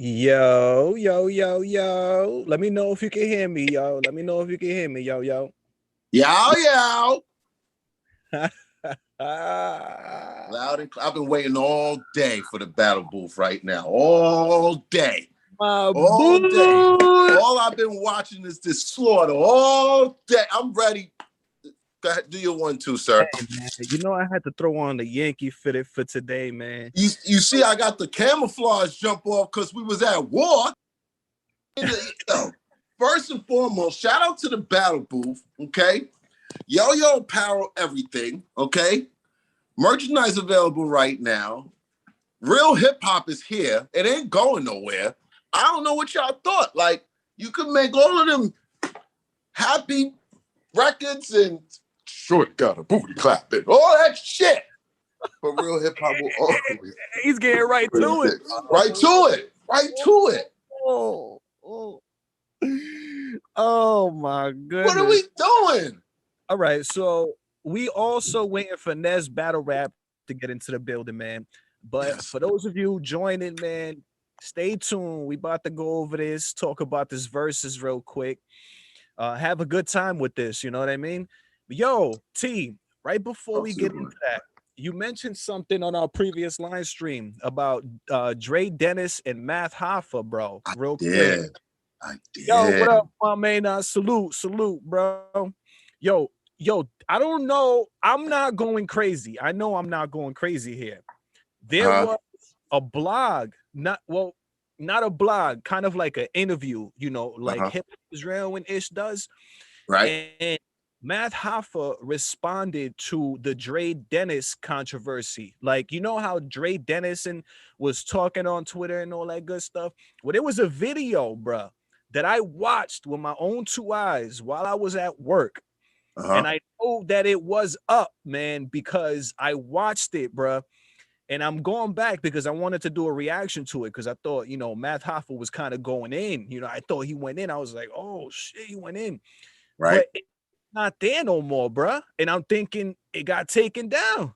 Yo, yo, yo, yo. Let me know if you can hear me, yo. Let me know if you can hear me, yo, yo. Yow, yow. Ah, Loud and I've been waiting all day for the battle booth right now. All day. my All day. boy. All I've been watching is this slaughter all day. I'm ready. Go ahead, do your 1-2, sir. Hey, man, you know I had to throw on the Yankee fitted for today, man. You see, I got the camouflage jump off because we was at war. First and foremost, shout out to the battle booth, okay? Yo apparel, everything, okay? Merchandise available right now. Real hip hop is here. It ain't going nowhere. I don't know what y'all thought. Like, you could make all of them happy records and short got a booty clap and all that shit. But real hip hop will always. He's getting right to it. Right to it. Right to it. Oh my goodness. What are we doing? All right, so we also waiting for Nez Battle Rap to get into the building, man. But for those of you joining, man, stay tuned. We about to go over this, talk about this verses real quick. Have a good time with this, you know what I mean? Yo, T, right before we get into that, you mentioned something on our previous live stream about Dre Dennis and Math Hoffa, bro. Real quick. I did. Yo, what up, my man? Salute, bro. Yo, I don't know. I'm not going crazy. I know I'm not going crazy here. There was a blog, not a blog, kind of like an interview, you know, like Hip Israel when Ish does. Right. And Math Hoffa responded to the Dre Dennis controversy. Like, you know how Dre Dennison was talking on Twitter and all that good stuff? Well, there was a video, bruh, that I watched with my own two eyes while I was at work. And I know that it was up, man, because I watched it, bruh. And I'm going back because I wanted to do a reaction to it because I thought, you know, Math Hoffa was kind of going in. You know, I thought he went in. I was like, oh, shit, he went in. Right. But it's not there no more, bruh. And I'm thinking it got taken down.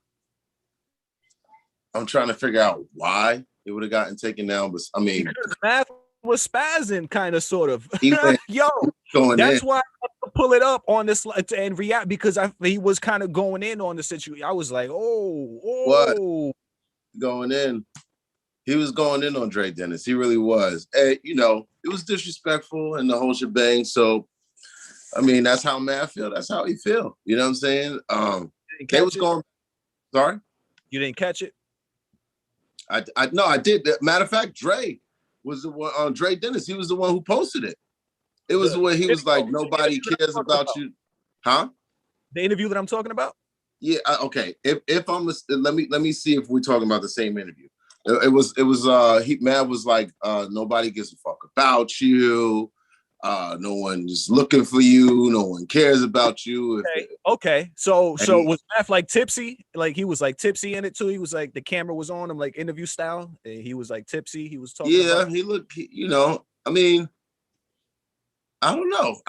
I'm trying to figure out why it would have gotten taken down. But I mean, because Math was spazzing, kind of, sort of. Yo, that's why I had to pull it up on this and react because he was kind of going in on the situation. I was like, what? Going in. He was going in on Dre Dennis. He really was. And, you know, it was disrespectful and the whole shebang. So, I mean, that's how Matt feel. That's how he feel. You know what I'm saying? They was going. Sorry? You didn't catch it? No, I did. Matter of fact, Dre was the one on Dre Dennis. He was the one who posted it. It was the way he was like, nobody cares about you. Huh? The interview that I'm talking about? Yeah, okay. If I'm let me see if we're talking about the same interview. It was Matt was like, nobody gives a fuck about you. No one is looking for you. No one cares about you. Okay. So was Matt like tipsy? Like he was like tipsy in it too. He was like the camera was on him like interview style. And he was like tipsy. He was talking. Yeah, he looked. You know, I mean, I don't know.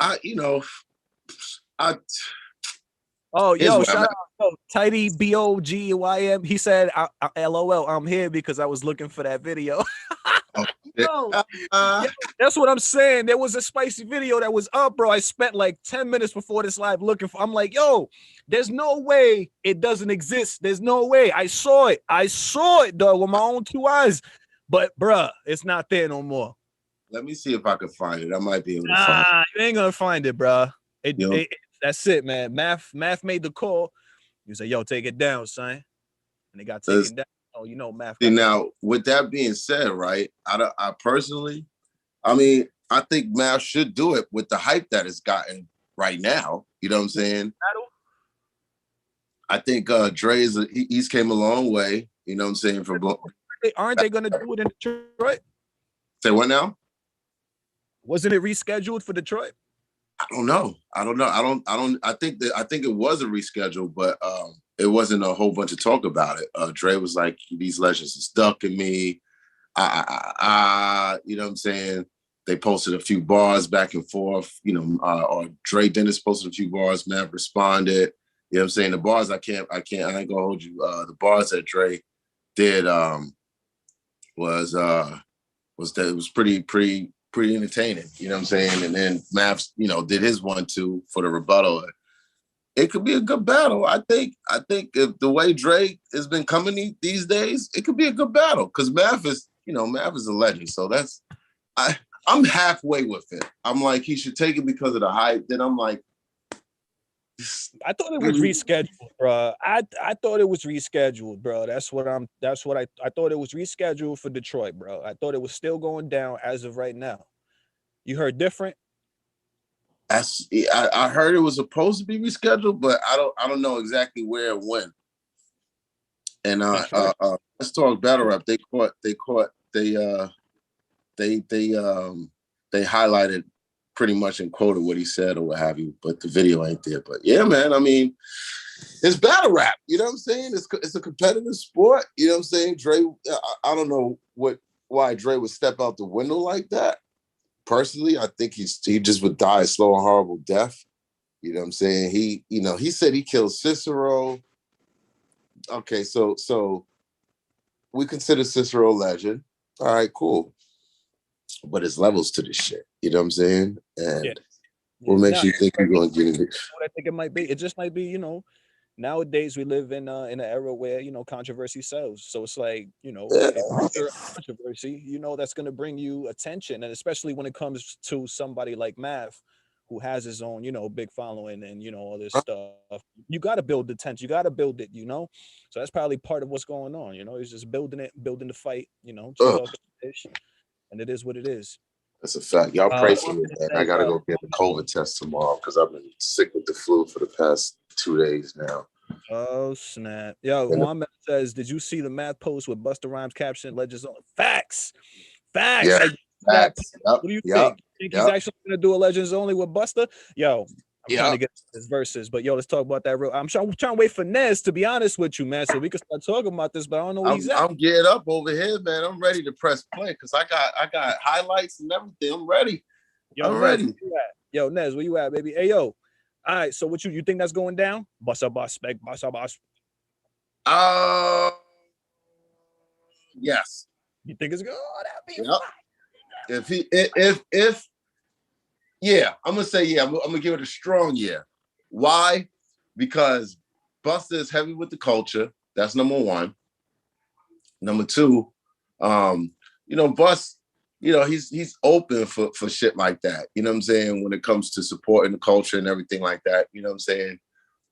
Oh, yo, shout out, Tidy BOGYM. He said, LOL, I'm here because I was looking for that video. Yo, that's what I'm saying. There was a spicy video that was up, bro. I spent like 10 minutes before this live looking for. I'm like, yo, there's no way it doesn't exist. There's no way. I saw it, dog, with my own two eyes. But, bruh, it's not there no more. Let me see if I can find it. I might be able to find it. You ain't gonna find it, bruh. That's it, man. Math made the call. He was like, yo, take it down, son. And they got taken down. Oh, you know, Math. And now, with that being said, right, I personally, I mean, I think Math should do it with the hype that it's gotten right now. You know what I'm saying? I think Dre he's came a long way. You know what I'm saying? Aren't they gonna do it in Detroit? Say what now? Wasn't it rescheduled for Detroit? I don't know. I think it was a reschedule, but it wasn't a whole bunch of talk about it. Dre was like, these legends are stuck in me. You know what I'm saying? They posted a few bars back and forth, you know, or Dre Dennis posted a few bars, Matt responded. You know what I'm saying? The bars I ain't gonna hold you. The bars that Dre did was It was pretty entertaining. You know what I'm saying? And then Maps, you know, did his 1-2 for the rebuttal. It could be a good battle. I think if the way Drake has been coming these days, it could be a good battle because Mav is a legend. So I'm halfway with it. I'm like, he should take it because of the hype. Then I'm like, I thought it was rescheduled, bro. I thought it was rescheduled, bro. That's what I thought it was rescheduled for Detroit, bro. I thought it was still going down as of right now. You heard different? I heard it was supposed to be rescheduled, but I don't know exactly where and when. And let's talk battle rap. They highlighted pretty much and quoted what he said or what have you, but the video ain't there. But yeah, man, I mean, it's battle rap. You know what I'm saying? It's a competitive sport. You know what I'm saying? Dre, I don't know why Dre would step out the window like that. Personally, I think he just would die a slow and horrible death. You know what I'm saying? He said he killed Cicero. Okay, so we consider Cicero a legend. All right, cool. But there's levels to this shit. You know what I'm saying? And what makes you think you're going to get it? What I think it might be. It just might be, you know, nowadays we live in an era where, you know, controversy sells. So it's like, you know, if you're a controversy, you know, that's going to bring you attention. And especially when it comes to somebody like Mav, who has his own, you know, big following and, you know, all this stuff. You got to build the tension. You got to build it, you know? So that's probably part of what's going on. You know, he's just building the fight, you know, just talking ish. And it is what it is. That's a fact. Y'all pray for me, man. I got to go get the COVID test tomorrow because I've been sick with the flu for the past 2 days now. Oh, snap. Yo, Juan says, did you see the math post with Busta Rhymes caption, Legends on? Facts. Yeah. Facts. What do you think? You think he's actually going to do a Legends only with Busta? Yo, I'm trying to get his verses, but yo, let's talk about that real. I'm trying to wait for Nez, to be honest with you, man, so we can start talking about this, but I don't know where he's at. I'm geared up over here, man. I'm ready to press play because I got highlights and everything. I'm ready. I'm ready. Yo, Nez, where you at, baby? Hey, yo. All right, so what you think that's going down? Busta boss, spec, Busta boss. Yes. You think it's good? Oh, that'd be yeah, I'm gonna say yeah. I'm gonna give it a strong yeah. Why? Because Busta is heavy with the culture. That's number one. Number two, you know, Bust, you know, he's open for shit like that. You know what I'm saying? When it comes to supporting the culture and everything like that. You know what I'm saying?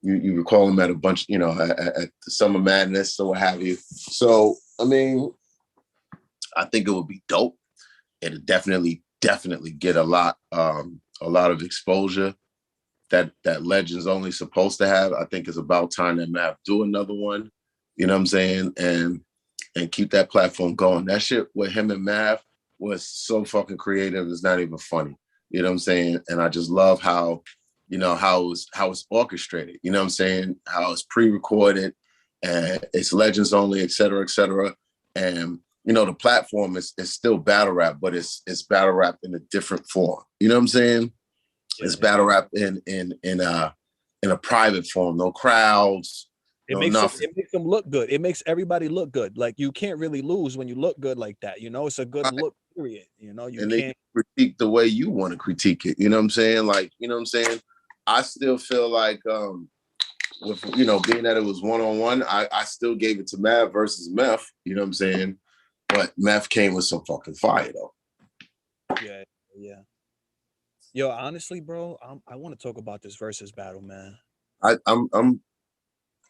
You recall him at a bunch, you know, at the Summer Madness or what have you. So, I mean, I think it would be dope. It'd definitely get a lot of exposure that Legends only supposed to have. I think it's about time that Mav do another one. You know what I'm saying? And keep that platform going. That shit with him and Mav was so fucking creative. It's not even funny. You know what I'm saying? And I just love how, you know, how it's orchestrated. You know what I'm saying? How it's pre-recorded and it's Legends only, et cetera, et cetera. And you know, the platform is still battle rap, but it's battle rap in a different form. You know what I'm saying? Yeah, it's battle rap in a private form, no crowds. It makes them look good. It makes everybody look good. Like you can't really lose when you look good like that. You know, it's a good look, period. You know, you can't critique the way you want to critique it. You know what I'm saying? Like, you know what I'm saying? I still feel like with, you know, being that it was one-on-one, I still gave it to Mav versus Meth. You know what I'm saying? But Meth came with some fucking fire though. Yeah. Yo, honestly, bro, I want to talk about this versus battle, man. I'm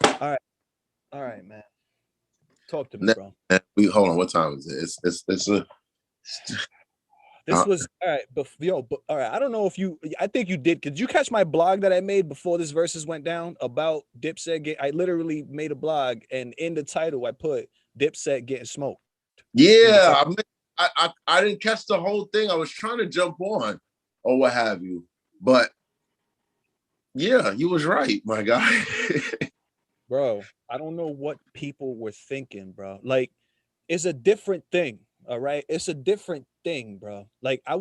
All right, man. Talk to me, bro. Hold on. What time is it? It's this was all right, but all right. I don't know if I think you did. Did you catch my blog that I made before this versus went down about Dipset? I literally made a blog, and in the title I put Dipset getting smoked. Yeah, I didn't catch the whole thing. I was trying to jump on or what have you, but yeah, you was right, my guy. Bro, I don't know what people were thinking, bro. Like, it's a different thing, all right? It's a different thing, bro. Like, I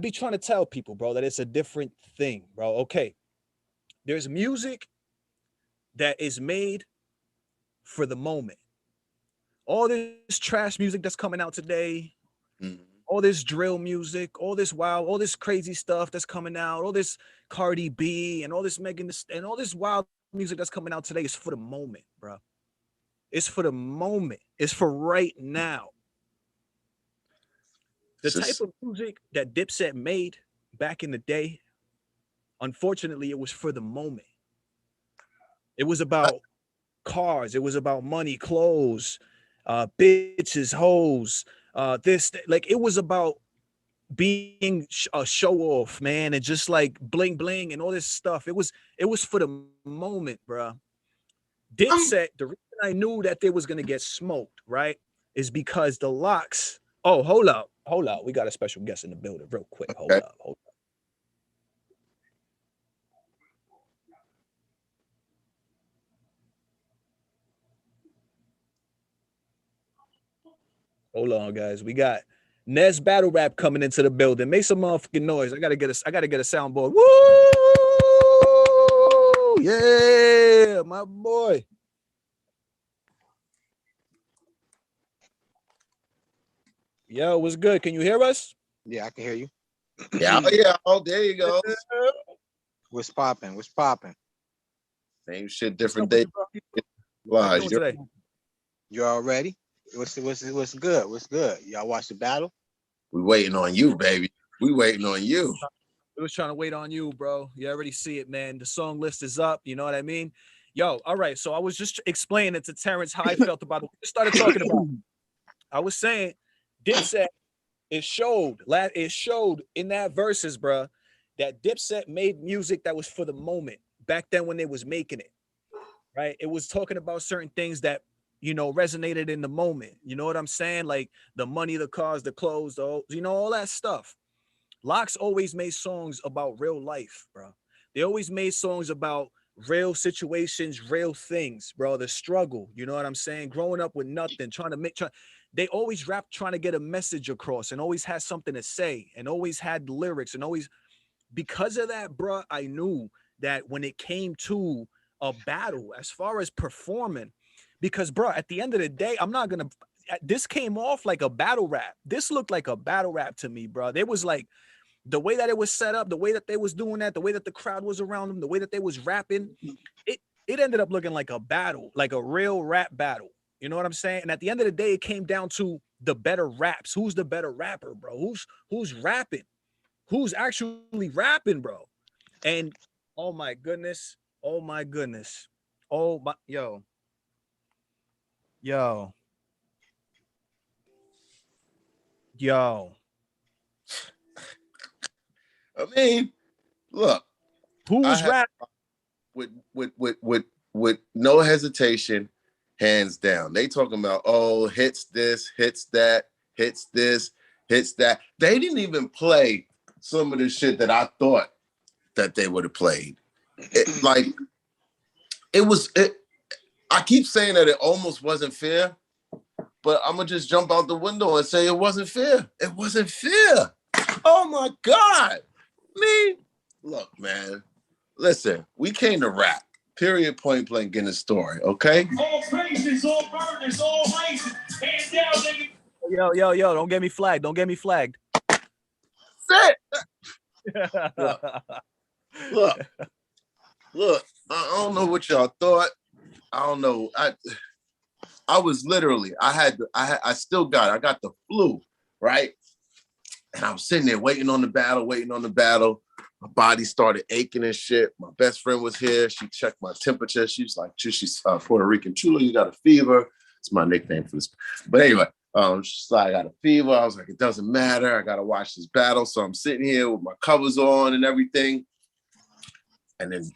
be trying to tell people, bro, that it's a different thing, bro. Okay, there's music that is made for the moment. All this trash music that's coming out today, All this drill music, all this wild, all this crazy stuff that's coming out, all this Cardi B and all this Megan and all this wild music that's coming out today is for the moment, bro. It's for the moment. It's for right now. The type of music that Dipset made back in the day, unfortunately, it was for the moment. It was about cars. It was about money, clothes, bitches, hoes, like it was about being a show off, man, and just like bling bling and all this stuff. It was for the moment, bro. Dipset, the reason I knew that they was gonna get smoked, right, is because the L.O.X. Oh, hold up. We got a special guest in the building, real quick. Hold Okay. up. Hold on, guys. We got Nez Battle Rap coming into the building. Make some motherfucking noise. I gotta get a soundboard. Woo! Yeah, my boy. Yo, what's good? Can you hear us? Yeah, I can hear you. Yeah, oh, yeah. Oh, there you go. What's popping? What's popping? Same shit, different day. How you doing today? You all ready? What's good? What's good? Y'all watch the battle? We waiting on you, baby. We waiting on you. We was trying to wait on you, bro. You already see it, man. The song list is up. You know what I mean? Yo, all right. So I was just explaining to Terrence how I felt about it. We started talking about. I was saying, Dipset. It showed in that verses, bro, that Dipset made music that was for the moment back then when they was making it. Right? It was talking about certain things that resonated in the moment. You know what I'm saying? Like the money, the cars, the clothes, all that stuff. L.O.X always made songs about real life, bro. They always made songs about real situations, real things, bro. The struggle, you know what I'm saying? Growing up with nothing, they always rap trying to get a message across and always had something to say and always had lyrics and always, because of that, bro, I knew that when it came to a battle, as far as performing, because, bro, at the end of the day, this came off like a battle rap. This looked like a battle rap to me, bro. There was like, the way that it was set up, the way that they was doing that, the way that the crowd was around them, the way that they was rapping, it ended up looking like a battle, like a real rap battle. You know what I'm saying? And at the end of the day, it came down to the better raps. Who's the better rapper, bro? Who's rapping? Who's actually rapping, bro? And oh my goodness, oh my goodness, oh my yo. I mean, look, Who's rapping? With no hesitation, hands down. They talking about, oh, hits this, hits that, hits this, hits that. They didn't even play some of the shit that I thought that they would have played. I keep saying that it almost wasn't fair, but I'm gonna just jump out the window and say it wasn't fair. It wasn't fair. Oh my God. Look, man. Listen, we came to rap. Period, point blank in the story, okay? All faces, all burners, all races. Hands down, nigga. Yo, don't get me flagged. Don't get me flagged. Sit. Look, I don't know what y'all thought. I don't know. I was literally, I got the flu, right? And I was sitting there waiting on the battle. My body started aching and shit. My best friend was here. She checked my temperature. She was like, she's Puerto Rican. Chula, you got a fever. It's my nickname for this. But anyway, she's like, I got a fever. I was like, it doesn't matter. I got to watch this battle. So I'm sitting here with my covers on and everything. And then,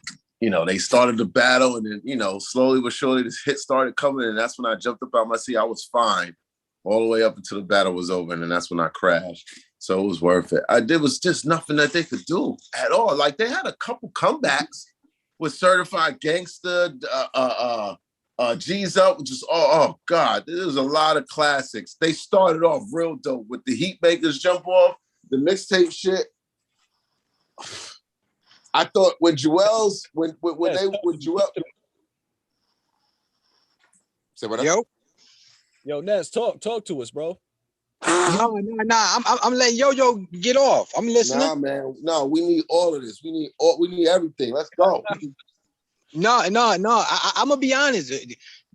they started the battle. And then, slowly but surely, this hit started coming. And that's when I jumped up out my seat. I was fine all the way up until the battle was over. And then that's when I crashed. So it was worth it. There was just nothing that they could do at all. Like they had a couple comebacks with Certified Gangster, G's Up, which is oh God, there's a lot of classics. They started off real dope with the Heatmakers Jump Off, the mixtape shit. I thought when Joel. Say what up? Yo, Nez, talk to us, bro. No. I'm letting Yo get off. I'm listening. Nah, man. No, we need all of this. We need everything. Let's go. No. I'm gonna be honest.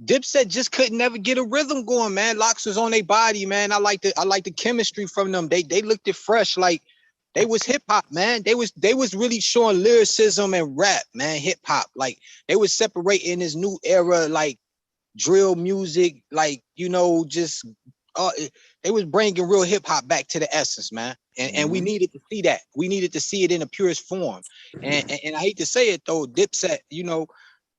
Dipset just couldn't never get a rhythm going, man. L.O.X was on their body, man. I like the chemistry from them. They looked it fresh, like they was hip hop, man. They was really showing lyricism and rap, man. Hip hop, like they was separating this new era, like drill music, like just they was bringing real hip hop back to the essence, man. And we needed to see that. We needed to see it in the purest form. And I hate to say it though, Dipset,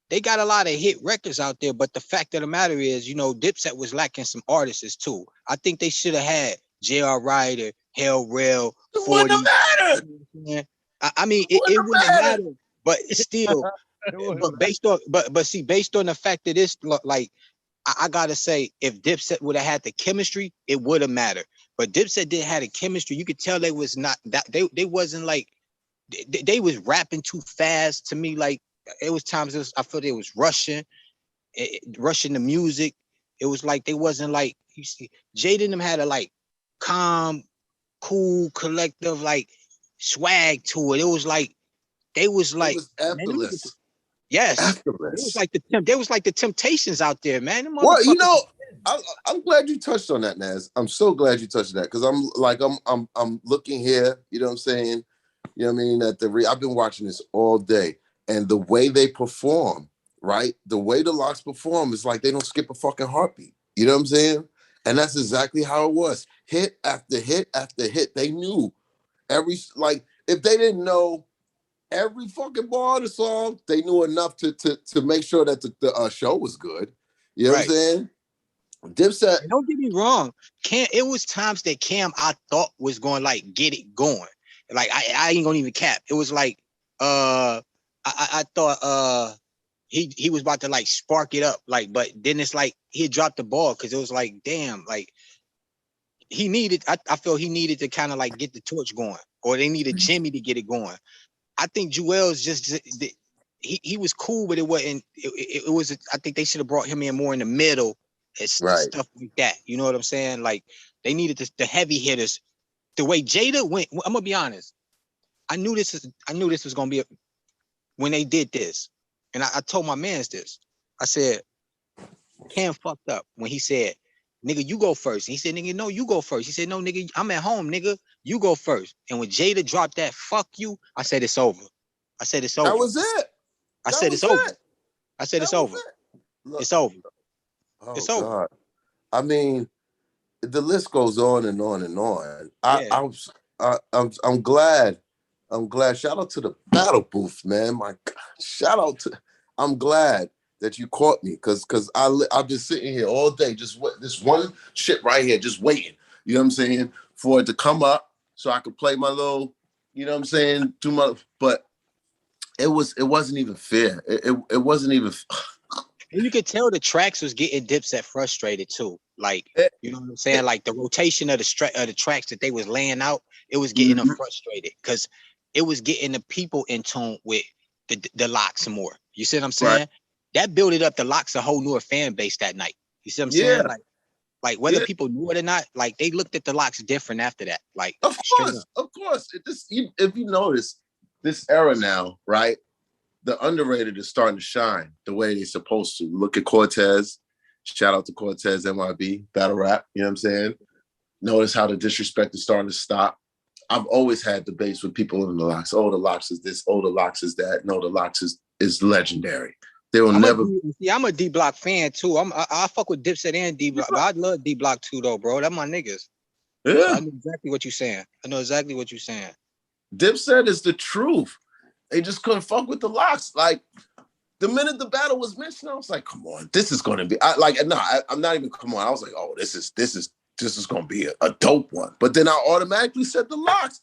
they got a lot of hit records out there, but the fact of the matter is, Dipset was lacking some artists too. I think they should have had J.R. Ryder, Hell Rail, 40. It wouldn't have mattered. I mean, it wouldn't have mattered, but still, based on the fact that this, like, I gotta say, if Dipset would have had the chemistry, it would have mattered. But Dipset didn't have the chemistry. You could tell they was not that they wasn't like they was rapping too fast to me. Like it was times I felt they was rushing the music. It was like they wasn't like you see. Jada and them had a like calm, cool, collective like swag to it. It was like they was like effortless. Yes, effortless. It was like the Temptations out there, man. Well, I'm glad you touched on that, Naz. I'm so glad you touched that because I'm looking here. You know what I'm saying? You know what I mean? I've been watching this all day, and the way they perform, right? The way the L.O.X perform is like they don't skip a fucking heartbeat. You know what I'm saying? And that's exactly how it was. Hit after hit after hit. They knew if they didn't know every fucking bar of the song, they knew enough to make sure that the show was good. You know what I'm saying? Dipset. And don't get me wrong, Cam. It was times that Cam I thought was going like get it going. Like I ain't gonna even cap. It was like I thought he was about to like spark it up. Like, but then it's like he dropped the ball because it was like damn, like he needed. I feel he needed to kind of like get the torch going, or they needed Jimmy to get it going. I think Joel's just he was cool, but it wasn't. It was. I think they should have brought him in more in the middle and stuff like that. You know what I'm saying? Like they needed the heavy hitters. The way Jada went, I'm gonna be honest. I knew this was gonna be when they did this, and I told my mans this. I said, Cam fucked up when he said, "Nigga, you go first." And he said, "Nigga, no, you go first." He said, "No, nigga, I'm at home, nigga. You go first." And when Jada dropped that "fuck you," I said it's over. I said it's over. That was it. I said it's over. I said it's over. It's over. It's over. God. I mean, the list goes on and on and on. I'm glad. I'm glad. Shout out to the battle booth, man. My God. Shout out to. I'm glad that you caught me because I've been sitting here all day just this one shit right here, just waiting. You know what I'm saying? For it to come up so I could play my little. You know what I'm saying? But it wasn't even fair. It wasn't even. And you could tell the tracks was getting Dipset frustrated too. Like, you know what I'm saying? Like the rotation of the tracks that they was laying out, it was getting them frustrated because it was getting the people in tune with the L.O.X more. You see what I'm saying? Right. That built up the L.O.X a whole newer fan base that night. You see what I'm saying? Like whether people knew it or not, like they looked at the L.O.X different after that. Like of course. If you notice this era now, right? The underrated is starting to shine the way they're supposed to. Look at Cortez. Shout out to Cortez, MIB, battle rap. You know what I'm saying? Notice how the disrespect is starting to stop. I've always had debates with people in the L.O.X. Oh, the L.O.X is this. Oh, the L.O.X is that. No, the L.O.X is legendary. They will never. I'm a D Block fan too. I fuck with Dipset and D Block. But I love D Block too, though, bro. That's my niggas. Yeah. So I know exactly what you're saying. Dipset is the truth. They just couldn't fuck with the L.O.X. Like the minute the battle was mentioned, I was like, "Come on, this is going to be." I'm not even. Come on, I was like, "Oh, this is going to be a dope one." But then I automatically said the L.O.X.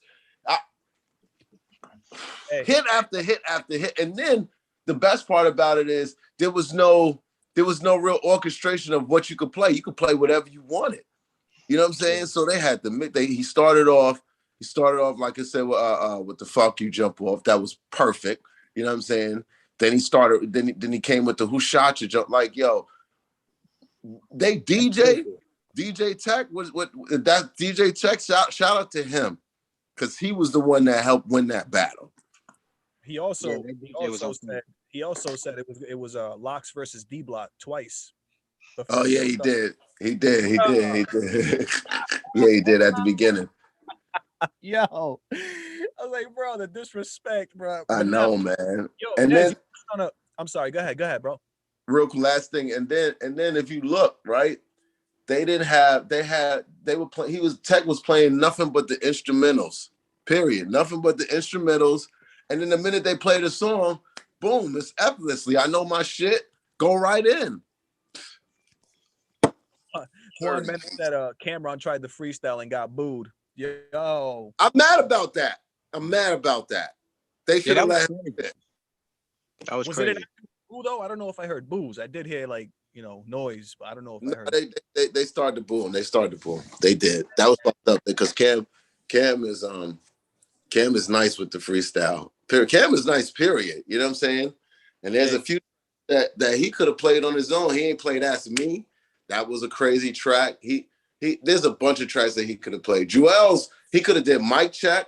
Hit after hit after hit, and then the best part about it is there was no real orchestration of what you could play. You could play whatever you wanted. You know what I'm saying? So they had he started off like I said with the "fuck you" jump off. That was perfect. You know what I'm saying? Then he came with the "who shot you" jump. Like, yo, they DJ DJ Tech was what that DJ Tech shout out to him because he was the one that helped win that battle. He also that he DJ was also on said point. he also said it was L.O.X versus D Block twice. The Oh first yeah, two he times. did. He did. He did. He did. Yeah, he did at the beginning. Yo, I was like, bro, the disrespect, bro. I But now, know, man. yo, And Nez, then you touched on a. I'm sorry. Go ahead, bro. real last thing, and then if you look right, they were playing. Tech was playing nothing but the instrumentals. Period. Nothing but the instrumentals. And then the minute they played a song, boom, it's effortlessly. I know my shit. Go right in. Juan Mena said Cameron tried the freestyle and got booed. Yo, I'm mad about that. I'm mad about that. They should have let him. That was was crazy. it an boo though? I don't know if I heard boos. I did hear like noise, but I don't know if No, I heard. they started to boo him. They started to boo him. They did. That was fucked up because Cam is nice with the freestyle. Cam is nice, period. You know what I'm saying? And there's a few that he could have played on his own. He ain't played Ask Me. That was a crazy track. He there's a bunch of tracks that he could have played. Joel's, he could have did Mic Check.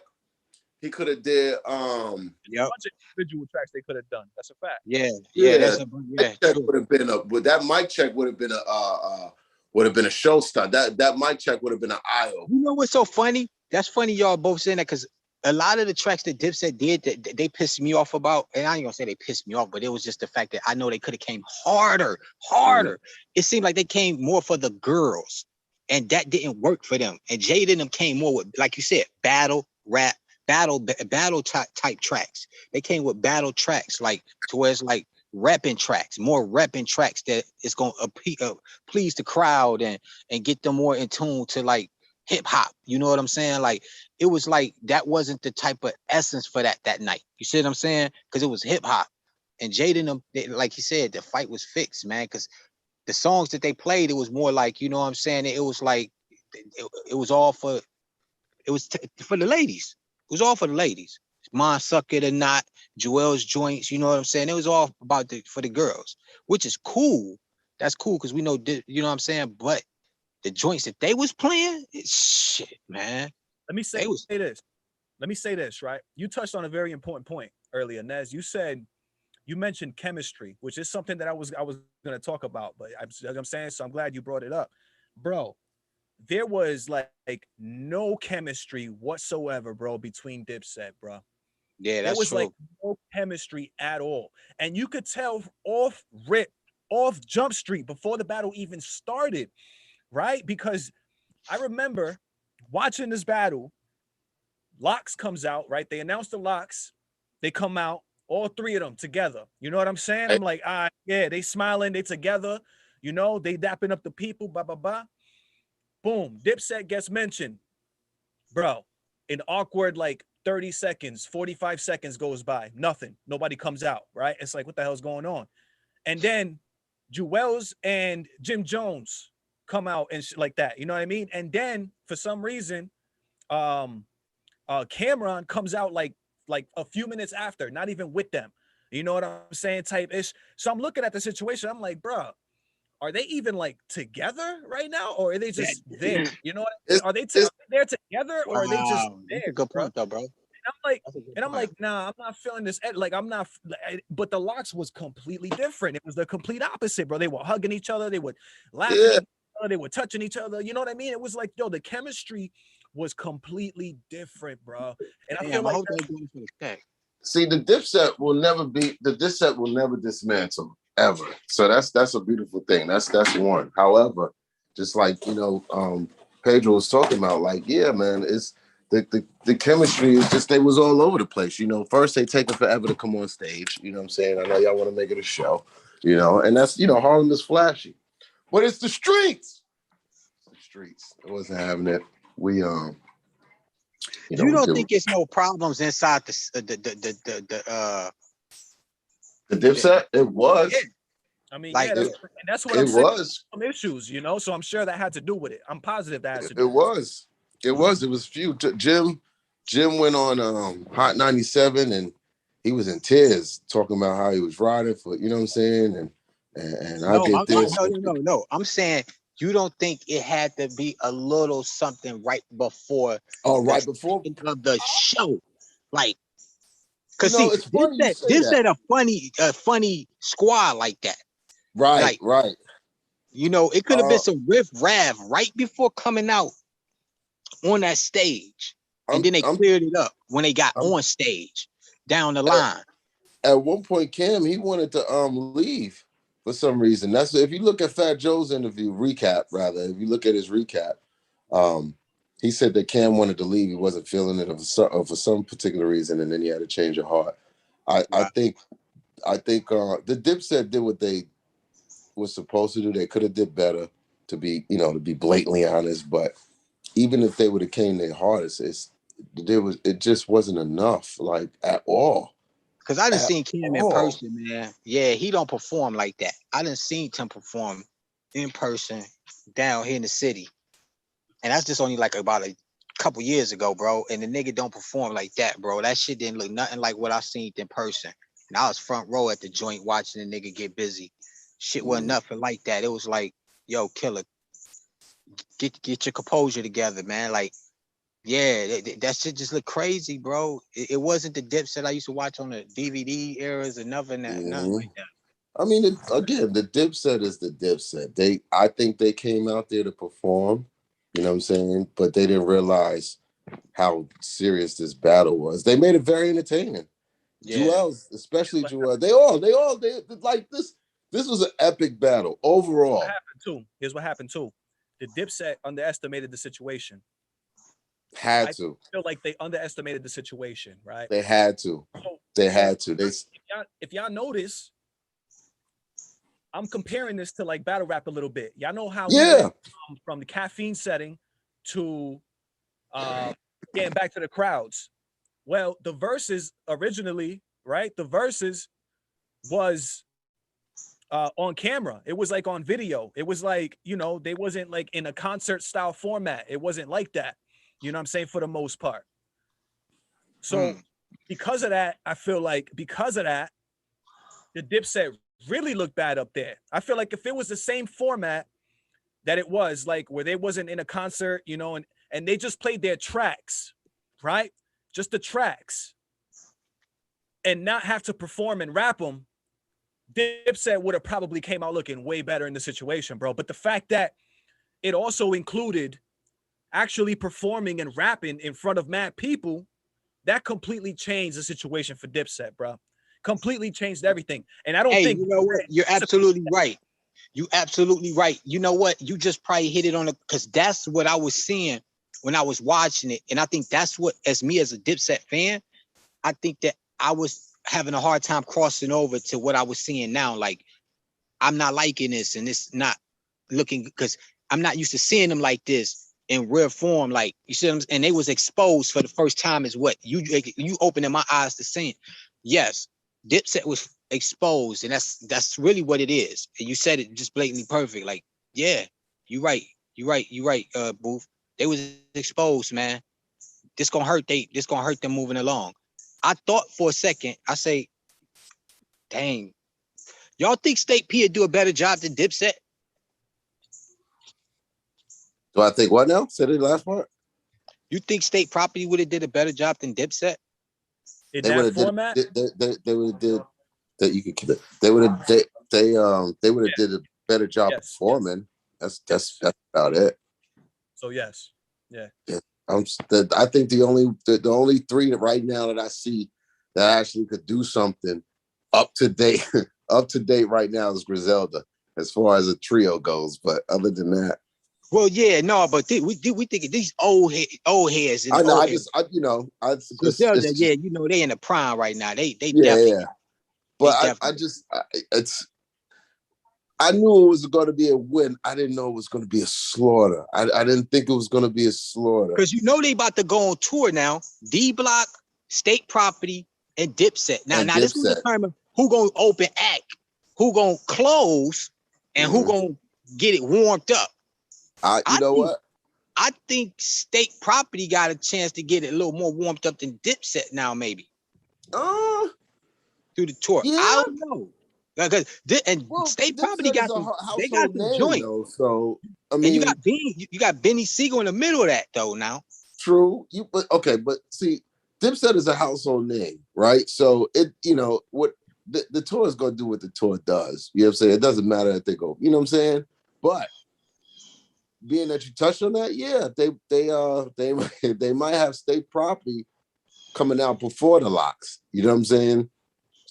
He could have did Yep. A bunch of individual tracks they could have done. That's a fact. That's Mic Check would have been that Mic Check would have been a show stunt. That Mic Check would have been an eye opener. You know what's so funny? That's funny y'all both saying that because a lot of the tracks that Dipset did that they pissed me off about, and I ain't gonna say they pissed me off, but it was just the fact that I know they could have came harder. It seemed like they came more for the girls, and that didn't work for them. And Jade and them came more with, like you said, battle, rap, battle type tracks. They came with battle tracks, like to where it's like rapping tracks, more rapping tracks that it's gonna please the crowd and get them more in tune to like hip hop. You know what I'm saying? Like it was like that wasn't the type of essence for that night. You see what I'm saying? Because it was hip hop. And Jaden, them, like he said, the fight was fixed, man. Because the songs that they played, it was more like, you know what I'm saying? It was like it was all for for the ladies. It was all for the ladies. Mine Suck It or Not, Joel's Joints, you know what I'm saying? It was all about for the girls, which is cool. That's cool because we know, you know what I'm saying? But the joints that they was playing, it's shit, man. Let me say this. Let me say this, right? You touched on a very important point earlier, Nez. You mentioned chemistry, which is something that I was going to talk about, but I'm saying, so I'm glad you brought it up. Bro, there was like no chemistry whatsoever, bro, between Dipset, bro. Yeah, that's there was true. like no chemistry at all. And you could tell off Jump Street before the battle even started, right? Because I remember watching this battle. L.O.X comes out, right? They announced the L.O.X. They come out, all three of them together. You know what I'm saying? I'm like, yeah, they smiling, they together. You know, they dapping up the people, blah, blah, blah. Boom, Dipset gets mentioned. Bro, an awkward like 30 seconds, 45 seconds goes by. Nothing. Nobody comes out, right? It's like, what the hell's going on? And then Jewels and Jim Jones come out and like that. You know what I mean? And then for some reason, Cameron comes out like a few minutes after, not even with them. You know what I'm saying? Type ish. So I'm looking at the situation. I'm like, bro, are they even like together right now, or are they just there? You know what I mean? Are they there together, or are they just there? That's a good point, though, bro. And I'm like, nah, I'm not feeling this. Like, I'm not. But the L.O.X was completely different. It was the complete opposite, bro. They were hugging each other. They would laughing. Yeah. They were touching each other. You know what I mean? It was like, yo, the chemistry was completely different, bro. And I feel like see, the Dipset will never dismantle ever. So that's a beautiful thing. That's one. However, just like Pedro was talking about, like, yeah, man, it's the chemistry is just, they was all over the place. You know, first they taking forever to come on stage. You know what I'm saying? I know y'all want to make it a show, and that's, Harlem is flashy. But it's the streets. It's the streets. I wasn't having it. We you don't think it's no problems inside the Dipset? It was. Yeah. I mean, like, yeah, that's what I'm saying. Was some issues, so I'm sure that had to do with it. I'm positive that had to do it was. It was few. Jim went on Hot 97 and he was in tears talking about how he was riding for, you know what I'm saying? And I did this. No. I'm saying You don't think it had to be a little something right before Oh, the right before. second of the show? Like, You cause know, see, it's funny you say this that. said a funny squad like that. Right, Like, right. you know, it could have been some riff rav right before coming out on that stage. And I'm, then they I'm, cleared it up when they got I'm. on stage down the At, line. at one point, Cam, he wanted to leave for some reason. That's if you look at Fat Joe's interview recap, rather, if you look at his recap, um, he said that Cam wanted to leave. He wasn't feeling it for some particular reason, and then he had a change of heart. I Right. think the Dipset did what they was supposed to do. They could have did better, to be blatantly honest. But even if they would have came their hardest, it just wasn't enough, like at all. Cause I done At seen Cam in all. person, man. Yeah, he don't perform like that. I done seen him perform in person down here in the city. And that's just only like about a couple years ago, bro. And the nigga don't perform like that, bro. That shit didn't look nothing like what I seen in person. And I was front row at the joint watching the nigga get busy. Shit wasn't nothing like that. It was like, yo, killer, get your composure together, man. Like, yeah, that shit just look crazy, bro. It wasn't the Dipset I used to watch on the DVD eras or nothing like that. I mean, again, the Dipset is the Dipset. I think they came out there to perform, you know what I'm saying? But they didn't realize how serious this battle was. They made it very entertaining. Yeah. Jewels, especially Jewel, they like this. This was an epic battle overall. Here's what happened too. The Dipset underestimated the situation. Had I to. feel like they underestimated the situation, right? They had to. So, They had to. if y'all notice, I'm comparing this to like battle rap a little bit. Y'all know how we went from the caffeine setting to getting back to the crowds. Well, the verses originally, right? The verses was on camera. It was like on video. It was like, they wasn't like in a concert style format. It wasn't like that. You know what I'm saying? For the most part. So because of that, I feel like because of that, the Dipset really looked bad up there. I feel like if it was the same format that it was, like where they wasn't in a concert, and they just played their tracks, right? Just the tracks, and not have to perform and rap them, Dipset would have probably came out looking way better in the situation, bro. But the fact that it also included actually performing and rapping in front of mad people, that completely changed the situation for Dipset, bro. Completely changed everything. And I don't think you know what? You're absolutely right. You absolutely right. You know what? You just probably hit it on the because that's what I was seeing when I was watching it. And I think that's what, as me as a Dipset fan, I think that I was having a hard time crossing over to what I was seeing now. Like, I'm not liking this, and it's not looking because I'm not used to seeing them like this in real form. Like, you see them, and they was exposed for the first time is what you opening my eyes to seeing. Yes, Dipset was exposed, and that's really what it is. And you said it just blatantly perfect. Like, yeah, you're right. Booth. They was exposed, man. This gonna hurt them moving along. I thought for a second, I say, dang, y'all think State P would do a better job than Dipset? Do I think what now? Say the last part. You think State Property would have did a better job than Dipset? In that format? They would have did that. You could keep it. They would have they would have did a better job performing. That's about it. So yes, yeah. I think the only three that right now that I see that actually could do something up to date right now is Griselda as far as a trio goes. But other than that, well, yeah, no, but we think these old heads. I know. Griselda, yeah, they in the prime right now. They definitely. Yeah. But I knew it was going to be a win. I didn't know it was going to be a slaughter. I didn't think it was going to be a slaughter. Because they about to go on tour now. D Block, State Property, and Dipset. Now this will determine who gonna open act, who gonna close, and who gonna get it warmed up. What? I think State Property got a chance to get it a little more warmed up than Dipset now, maybe. Through the tour. Yeah. I don't know. And Well, State Property Dipset is got a some. They got household some name joint, though. So I and mean, you got Benny Siegel in the middle of that though. Now, true. But okay, but see, Dipset is a household name, right? So it, what the tour is gonna do what the tour does. You know what I'm saying? It doesn't matter if they go, you know what I'm saying? But being that you touched on that, yeah, they might have State Property coming out before the L.O.X. You know what I'm saying?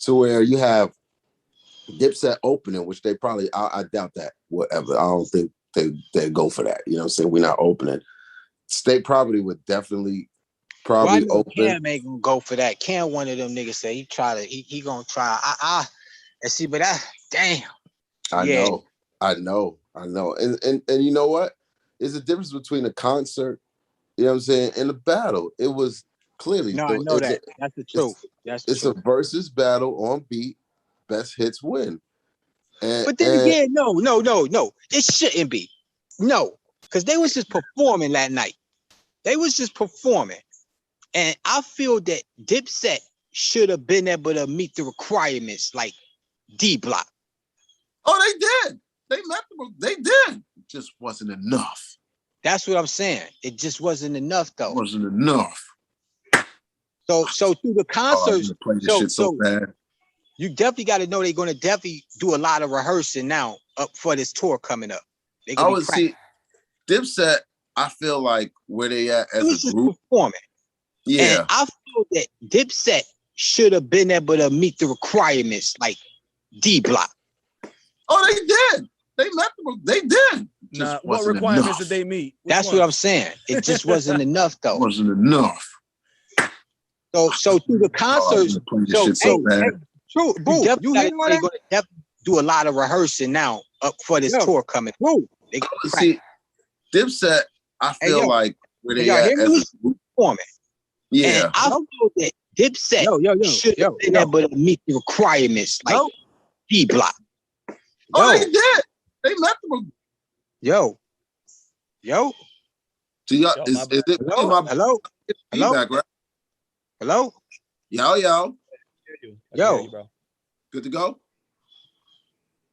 To where you have Dipset opening, which they probably, I doubt that. Whatever, I don't think they go for that. You know what I'm saying? We're not opening. State Property would definitely well, I probably know open. Cam ain't gonna go for that. Cam, one of them niggas say he gonna try. And see, but damn. I Yeah. know. And you know what? There's a difference between a concert, you know what I'm saying, and a battle. It was clearly No, I know that. That's the truth. That's the it's a truth. versus battle on beat, best hits win. But then again, no. It shouldn't be. No, because they was just performing that night. They was just performing. And I feel that Dipset should have been able to meet the requirements like D Block. Oh, they did. They met them. They did. It just wasn't enough. That's what I'm saying. It just wasn't enough though. It wasn't enough. So through the concerts, play this shit so bad. You definitely got to know they're gonna definitely do a lot of rehearsing now up for this tour coming up. They I would see Dipset. I feel like where they at as a group performing. Yeah, and I feel that Dipset should have been able to meet the requirements like D Block. Oh, they did. They met them. They did. Nah, what requirements did they meet? That's what I'm saying. It just wasn't enough though. Wasn't enough. So through the concerts, true, boo. You hear all that? Gonna definitely do a lot of rehearsing now up for this tour coming. Boo. They see, Dipset. I feel like where they at as a group performing. Yeah, and I feel that Dipset should have been able to meet the requirements like D Block. Oh, they did. They met them. Yo. So y'all, is it hello? Feedback, right? Hello? Yo. Yo. Good to go?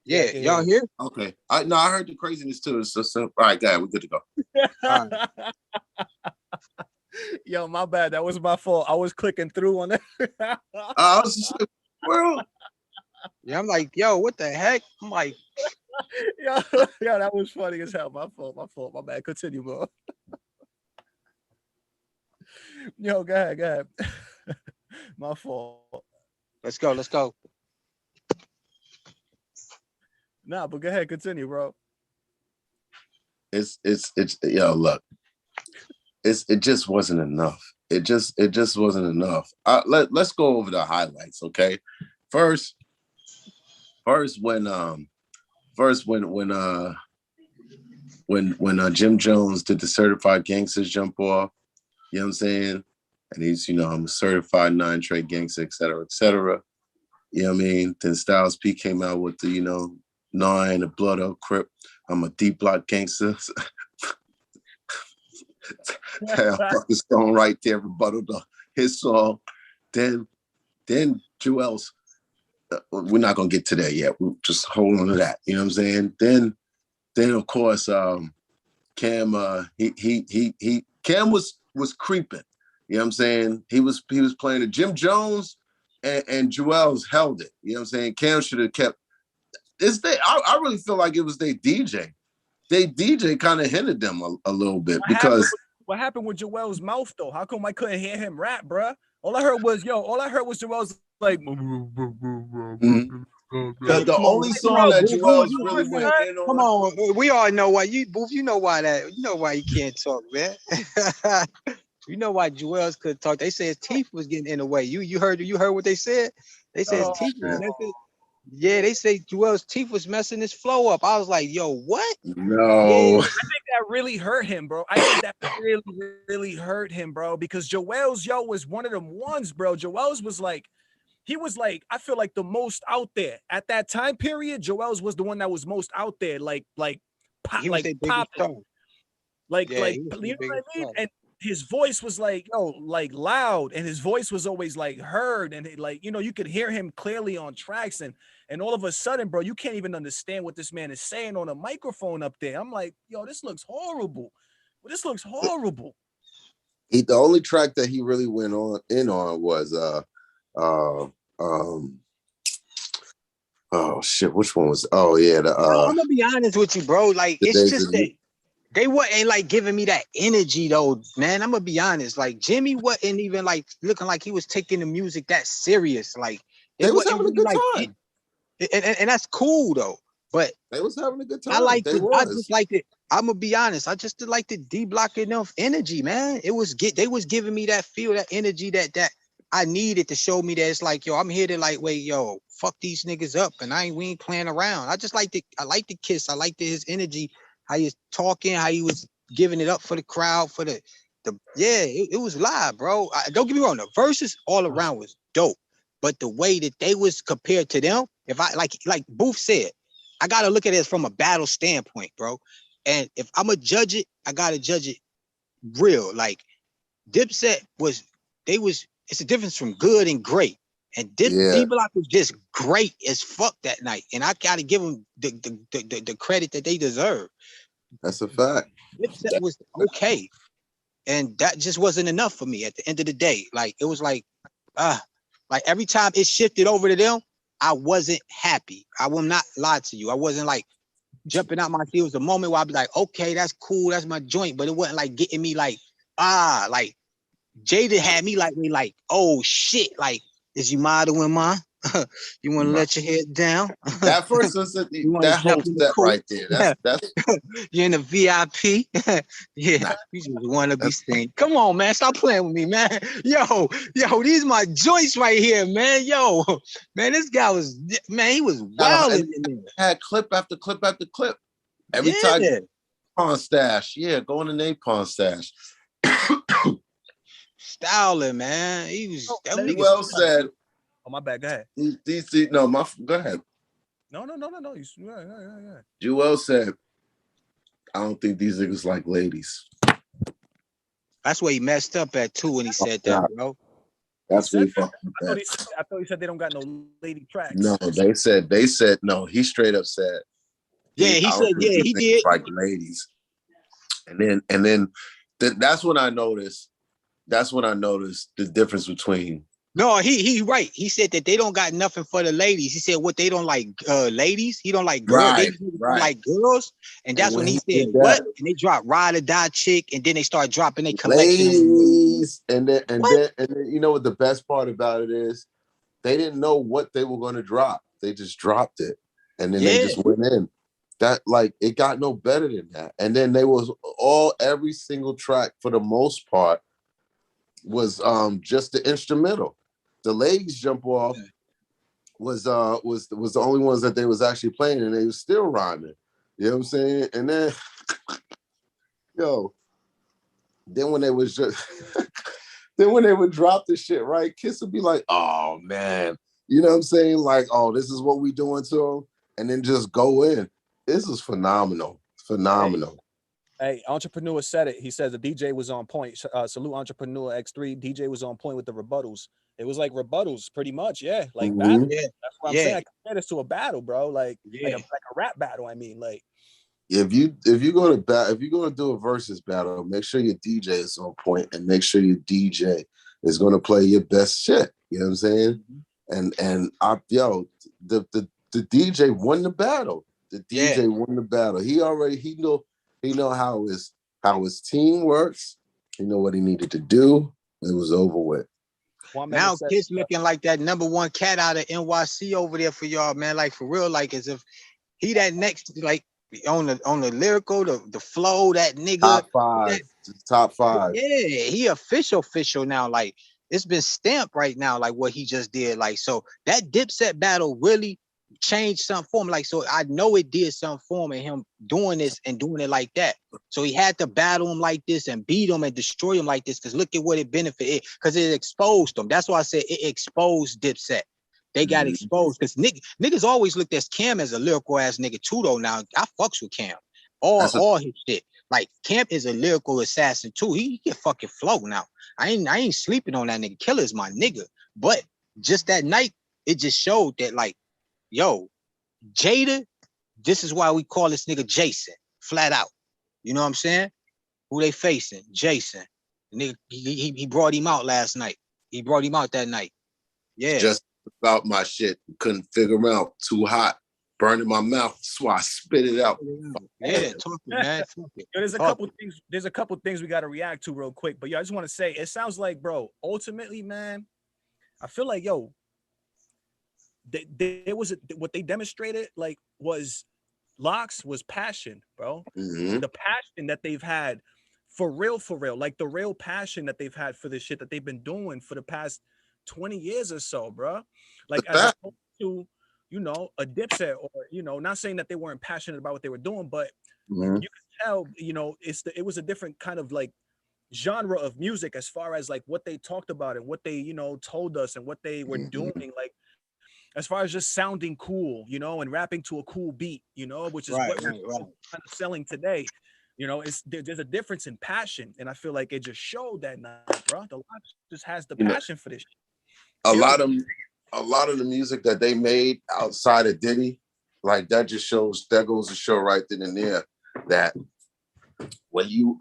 Yeah, y'all here? Okay. I heard the craziness too. So all right, guys, we're good to go. Yo, my bad. That was my fault. I was clicking through on it. I was just like, world. Yeah, I'm like, yo, what the heck? I'm like, yo, that was funny as hell. My fault. My bad. Continue, bro. Yo, go ahead. My fault. Let's go. Nah, but go ahead, continue, bro. It's yo, look. It just wasn't enough. It just wasn't enough. Let's go over the highlights, okay? First when Jim Jones did the certified gangsters jump off, you know what I'm saying? And he's, I'm a certified 9-trade gangster, et cetera. You know what I mean? Then Styles P came out with the, 9, the blood up crip. I'm a D Block gangster. Fucking Stone right there rebutted his song. Then Jewel's. We're not gonna get to that yet. We'll just hold on to that. You know what I'm saying? Then of course, Cam. Cam was creeping. You know what I'm saying? He was playing it. Jim Jones and Jewel's held it. You know what I'm saying? Cam should have kept. I really feel like it was their DJ. They DJ kind of hindered them a little bit because what happened with Joel's mouth though? How come I couldn't hear him rap, bruh? All I heard was Joel's like. The only song that Joel's really went in on. Come on, we all know why you know why you can't talk, man. You know why Joel's could talk. They said his teeth was getting in the way. You heard what they said? They said his teeth was messing. Yeah, they say Joel's teeth was messing his flow up. I was like, yo, what? No. Yeah, I think that really hurt him, bro. I think that really hurt him, bro, because Joel's was one of them ones, bro. Joel's was like, I feel like the most out there. At that time period, Joel's was the one that was most out there, like pop, like popping. Like, you know what I mean? his voice was like, like loud, and his voice was always like heard, and like, you could hear him clearly on tracks, and all of a sudden, bro, you can't even understand what this man is saying on a microphone up there. I'm like, yo, this looks horrible. This looks horrible. The only track that he really went on was oh shit, which one was? Oh yeah, I'm gonna be honest with you, bro. Like, it's just that they wasn't like giving me that energy though, man. I'm gonna be honest. Like, Jimmy wasn't even like looking like he was taking the music that serious. Like, they was having a good time, and that's cool though. But they was having a good time. I just liked it. I'm gonna be honest. I just like the D-Block enough energy, man. They was giving me that feel, that energy that I needed to show me that it's like, yo, I'm here to like, wait, yo, fuck these niggas up, and we ain't playing around. I like the Kiss. I liked his energy, how he was talking, how he was giving it up for the crowd, for the it was live, bro. Don't get me wrong, the verses all around was dope, but the way that they was compared to them, if I like Booth said, I gotta look at it from a battle standpoint, bro. And if I'm gonna judge it, I gotta judge it real. Like, Dipset it's a difference from good and great. And D-Block was just great as fuck that night. And I gotta give them the credit that they deserve. That's a fact. Dipset was okay. And that just wasn't enough for me at the end of the day. Like, it was like every time it shifted over to them, I wasn't happy. I will not lie to you. I wasn't like jumping out my seat. It was a moment where I'd be like, okay, that's cool, that's my joint. But it wasn't like getting me like, like Jada had me like, oh shit, like, is you modeling, ma? You want to let your head down? That first instance, that whole step right there, that's you're in the VIP. Yeah, you just want to be seen. Come on, man, stop playing with me, man. Yo, these my joints right here, man. Yo, man, this guy was, man, he was wild in there. Had clip after clip after clip. Every time, Pawn Stash, going to Napalm Stash. Styling, man. He was. Well said. Oh, my bad. Go ahead. Go ahead. No. Yeah. Jewel said, I don't think these niggas like ladies. That's where he messed up at too when he said that, bro. That's what he fucked up. I thought he said they don't got no lady tracks. No, they said no. He straight up said. He said he did like ladies. And then that's when I noticed. That's when I noticed the difference between. No, he right. He said that they don't got nothing for the ladies. He said what they don't like ladies. He don't like girls. They don't like girls. And that's when he said what? And they dropped Ride or Die Chick, and then they start dropping their collection. Ladies. And then you know what the best part about it is? They didn't know what they were going to drop. They just dropped it. And then they just went in. That, like, it got no better than that. And then they was every single track for the most part was just the instrumental. The Ladies Jump Off was the only ones that they was actually playing, and they was still rhyming. You know what I'm saying? And then then when they was just then when they would drop the shit, right, Kiss would be like, oh man, you know what I'm saying? Like, oh, this is what we doing to them, and then just go in. This is phenomenal. Hey, Entrepreneur said it. He says the DJ was on point. Salute Entrepreneur X3. DJ was on point with the rebuttals. It was like rebuttals, pretty much. Yeah, like battle. Yeah. That's what I'm saying. I compare this to a battle, bro. Like a rap battle. I mean, like if you go to do a versus battle, make sure your DJ is on point, and make sure your DJ is going to play your best shit. You know what I'm saying? The DJ won the battle. The DJ won the battle. He know how his team works. He know what he needed to do. It was over with. Now Kiss looking like that #1 cat out of NYC over there for y'all, man. Like, for real, like, as if he that next, like, on the lyrical, the flow, that nigga. Top five. Yeah, he official now. Like, it's been stamped right now, like what he just did. Like, so that Dipset battle really changed something for him. Like, so I know it did something for him, and him doing this and doing it like that. So he had to battle him like this and beat him and destroy him like this, because look at what it benefited, because it exposed them. That's why I said it exposed Dipset. They got exposed, because niggas always looked at Cam as a lyrical ass nigga too, though. Now I fucks with Cam, all his shit. Like Camp is a lyrical assassin too. He can fucking flow now. I ain't sleeping on that nigga. Killer's my nigga. But just that night, it just showed that like, yo, Jada, this is why we call this nigga Jason, flat out. You know what I'm saying? Who they facing? Jason. The nigga, he brought him out last night. He brought him out that night. Yeah. Just about my shit. Couldn't figure him out. Too hot. Burning my mouth. That's why I spit it out. Yeah, talk it, man. Talk it. Yo, there's a couple things. There's a couple things we got to react to real quick. But yo, I just want to say, it sounds like, bro, ultimately, man, I feel like, yo, there was what they demonstrated, like, was L.O.X was passion, bro. Mm-hmm. The passion that they've had for real, like the real passion that they've had for the shit that they've been doing for the past 20 years or so, bro. Like, as opposed to, you know, a Dipset, or, you know, not saying that they weren't passionate about what they were doing, but you can tell, you know, it was a different kind of like genre of music as far as like what they talked about and what they, you know, told us and what they were doing, like as far as just sounding cool, you know, and rapping to a cool beat, you know, which is what we're kind of selling today. You know, there's a difference in passion, and I feel like it just showed that night, bro. The L.O.X just has the passion for this shit. A lot of the music that they made outside of Diddy, like that just shows, that goes to show right then and there that when you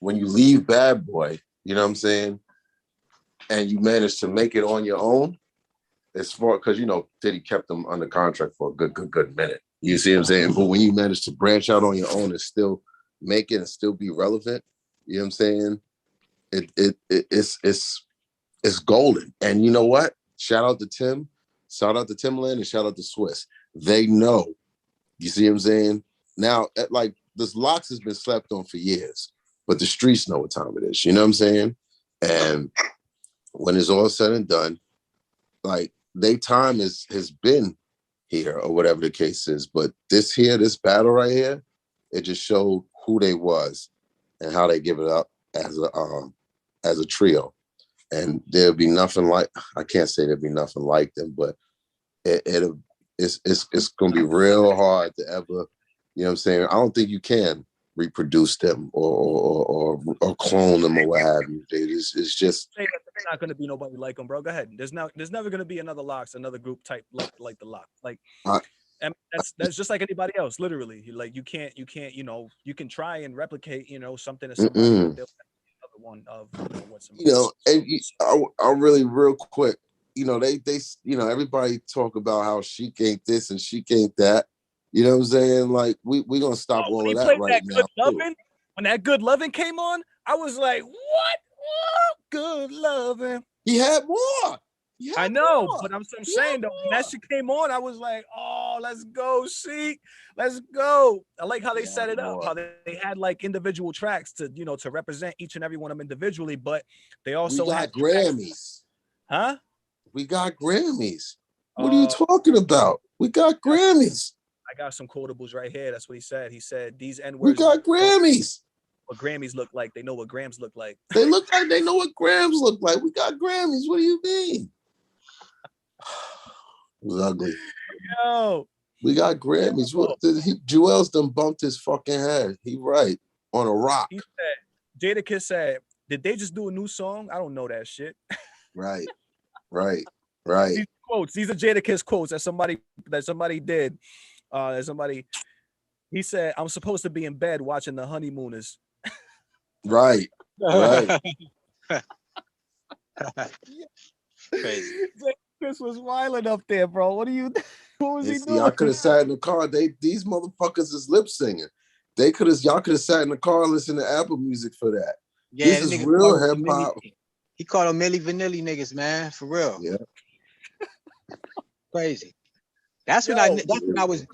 leave Bad Boy, you know what I'm saying, and you manage to make it on your own, as far, because you know Diddy kept them under contract for a good minute. You see what I'm saying? But when you manage to branch out on your own and still make it and still be relevant, you know what I'm saying? It's golden. And you know what? Shout out to Tim, shout out to Timbaland, and shout out to Swiss. They know. You see what I'm saying? Now, like this L.O.X has been slept on for years, but the streets know what time it is. You know what I'm saying? And when it's all said and done, like their time has been here, or whatever the case is. But this battle right here, it just showed who they was and how they give it up as a trio. And there'll be nothing like, I can't say there'll be nothing like them, but it's gonna be real hard to ever, you know what I'm saying? I don't think you can reproduce them or clone them or what have you. It's just, there's not gonna be nobody like them, bro. Go ahead. There's never gonna be another L.O.X, another group type like the L.O.X. Like, and that's just like anybody else, literally. Like you can't, you know, you can try and replicate, you know, something to somebody, but they'll another one of, you know, what's, you know, and I'll really real quick, you know, they you know, everybody talk about how Sheik ain't this and Sheik ain't that. You know what I'm saying? Like we gonna stop all of that right now. When that Good Lovin' came on, I was like, what? Good Lovin'. He had more. I know, but I'm saying though, when that shit came on, I was like, oh, let's go, Sheik. Let's go. I like how they set it up, how they had like individual tracks to, you know, to represent each and every one of them individually, but they also had Grammys. Huh? We got Grammys. What are you talking about? We got Grammys. I got some quotables right here. That's what he said. He said these We N-words. got Grammys. What Grammys look like. They know what grams look like. They look like they know what grams look like. We got Grammys. What do you mean? It was ugly. Yo. We got Grammys. Joel's done bumped his fucking head. He right. On a rock. He said, Jadakiss said, did they just do a new song? I don't know that shit. Right. These quotes, these are Jadakiss quotes that somebody did. He said, I'm supposed to be in bed watching The Honeymooners. Right. Crazy. Chris was wilding up there, bro. What was he doing? I could have sat in the car. These motherfuckers is lip singing. Y'all could have sat in the car and listened to Apple Music for that. Yeah, this is real hip hop. He called them Milli Vanilli niggas, man, for real. Yeah. Crazy. That's when I knew it was.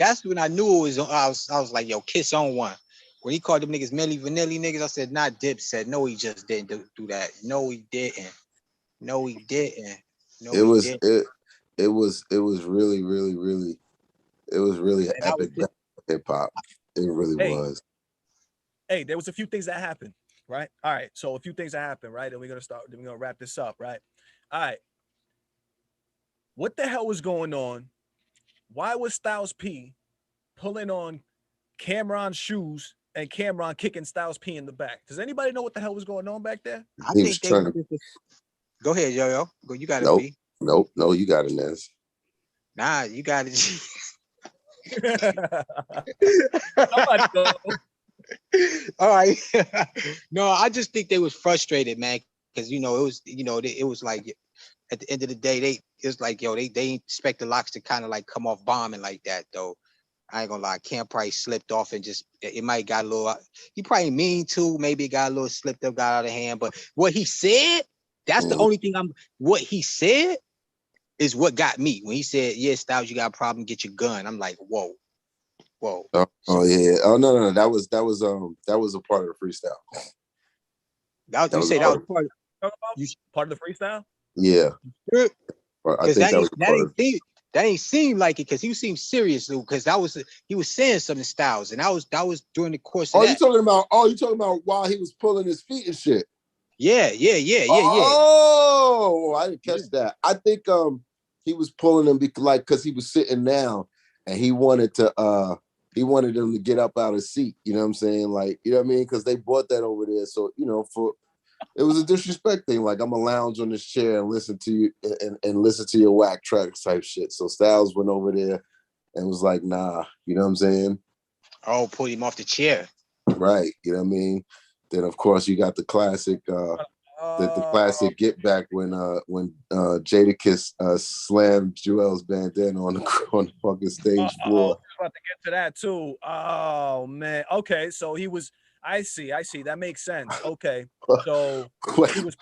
I was like, yo, Kiss on one. When he called them niggas Milli Vanilli niggas, I said, not Dipset. No, he just didn't do that. No, he didn't. It was really, really, really, it was really an epic hip hop. It really was. Hey, there was a few things that happened, right? All right. So a few things that happened, right? And we're gonna wrap this up, right? All right. What the hell was going on? Why was Styles P pulling on Cameron's shoes and Cameron kicking Styles P in the back. Does anybody know what the hell was going on back there? I He was think they trying was to. just. Go ahead, yo. Go. You got it, Nope. B. Nope. No, you got it, Nez. Nah, you got it. Somebody go. All right. No, I just think they was frustrated, man, because it was, it was like at the end of the day, it's like, yo, they ain't expect the L.O.X to kind of like come off bombing like that, though. I ain't gonna lie, Cam probably slipped off and just it might got a little. He probably mean too. Maybe it got a little slipped up, got out of hand. But what he said, that's the only thing what he said is what got me. When he said, "Yeah, Styles, you got a problem, get your gun." I'm like, whoa. Oh yeah. Oh no. That was a part of the freestyle. That was part. Part of the freestyle? Yeah. I think that ain't seem like it because he seemed serious because he was saying something Styles and that was during the course of that. You talking about while he was pulling his feet and shit. Yeah. Oh, I didn't catch that. I think he was pulling him because he was sitting down and he wanted him to get up out of his seat. You know what I'm saying? Like, you know what I mean? Because they bought that over there. So, it was a disrespect thing. Like, I'm a lounge on this chair and listen to you and listen to your whack tracks type shit. So Styles went over there and was like, nah, you know what I'm saying? Oh, pulled him off the chair. Right. You know what I mean? Then of course you got the classic the classic get back when Jadakiss slammed Joel's bandana on the fucking stage floor. I was about to get to that too. Oh man. Okay, so he was. I see. That makes sense. Okay, so he was.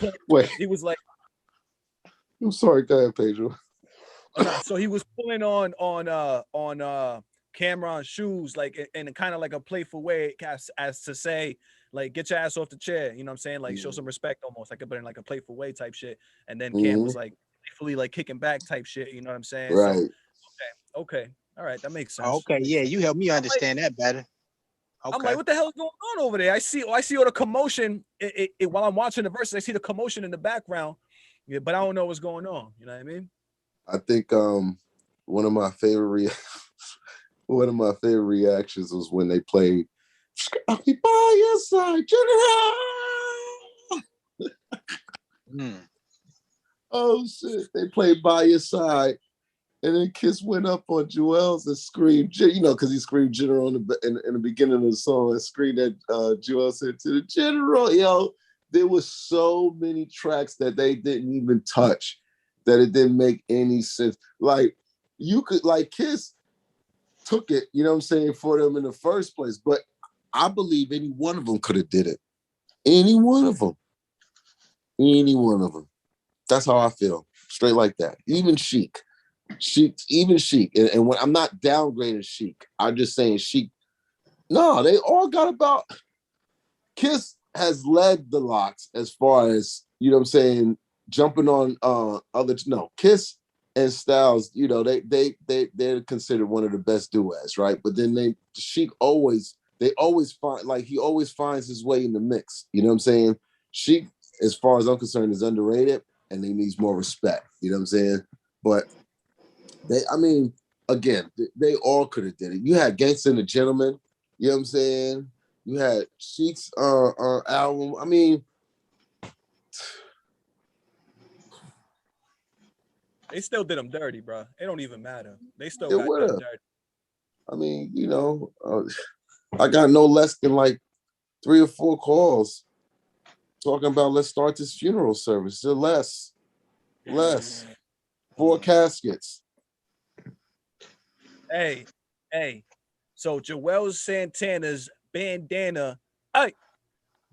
He was like. I'm sorry, go ahead, Pedro. So he was pulling on Cameron's shoes, like in kind of like a playful way, as to say, like, get your ass off the chair. You know what I'm saying? Like, show some respect, almost like, but in like a playful way type shit. And then Cam was like playfully like kicking back type shit. You know what I'm saying? Right. So, okay, all right, that makes sense. Okay, yeah, you helped me understand that better. Okay. I'm like, what the hell is going on over there? I see all the commotion. While I'm watching the verses, I see the commotion in the background, but I don't know what's going on. You know what I mean? I think one of my favorite reactions was when they played "I'll Be By Your Side, General." Oh shit! They played "By Your Side," and then Kiss went up on Joel's and screamed, because he screamed "General" in the beginning of the song, and screamed at Joel said to the General. Yo, there was so many tracks that they didn't even touch, that it didn't make any sense. Like, you could, like, Kiss took it, you know what I'm saying, for them in the first place. But I believe any one of them could have did it. Any one of them. That's how I feel. Straight like that. Even Sheik. And when I'm not downgrading Sheik, I'm just saying Sheik. No, they all got about. Kiss has led the L.O.X as far as, you know what I'm saying, jumping on Kiss and Styles, they're considered one of the best duets, right? But then Sheik always find, like, he always finds his way in the mix. You know what I'm saying? Sheik, as far as I'm concerned, is underrated and he needs more respect. You know what I'm saying? But they all could have did it. You had Gangsta and the Gentleman, you know what I'm saying? You had Sheik's album. I mean, they still did them dirty, bro. It don't even matter. They still got them dirty. I mean, I got no less than like 3 or 4 calls talking about, let's start this funeral service. Less. 4 caskets. Hey. So Joel Santana's bandana,